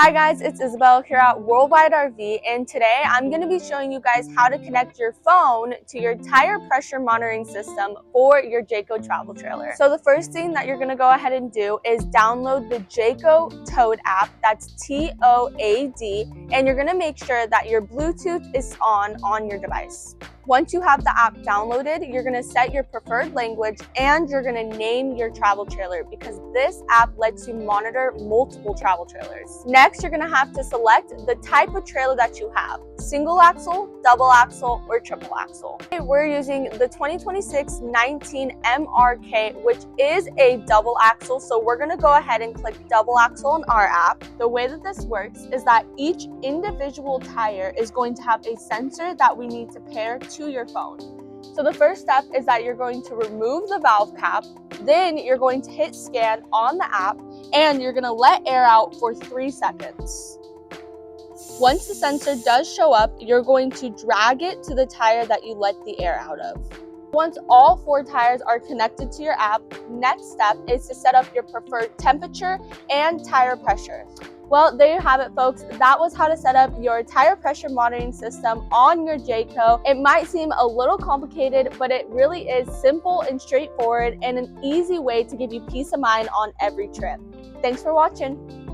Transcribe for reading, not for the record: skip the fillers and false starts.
Hi guys, it's Isabel here at WorldWideRV, and today I'm going to be showing you guys how to connect your phone to your tire pressure monitoring system for your Jayco travel trailer. So the first thing that you're going to go ahead and do is download the Jayco Toad app, that's T-O-A-D, and you're going to make sure that your Bluetooth is on your device. Once you have the app downloaded, you're going to set your preferred language and you're going to name your travel trailer because this app lets you monitor multiple travel trailers. Next, you're going to have to select the type of trailer that you have, single axle, double axle, or triple axle. We're using the 2026-19 MRK, which is a double axle, so we're going to go ahead and click double axle in our app. The way that this works is that each individual tire is going to have a sensor that we need to pair to your phone. So the first step is that you're going to remove the valve cap, then you're going to hit scan on the app, and you're going to let air out for 3 seconds. Once the sensor does show up, you're going to drag it to the tire that you let the air out of. Once all 4 tires are connected to your app, next step is to set up your preferred temperature and tire pressure. Well, there you have it, folks. That was how to set up your tire pressure monitoring system on your Jayco. It might seem a little complicated, but it really is simple and straightforward and an easy way to give you peace of mind on every trip. Thanks for watching.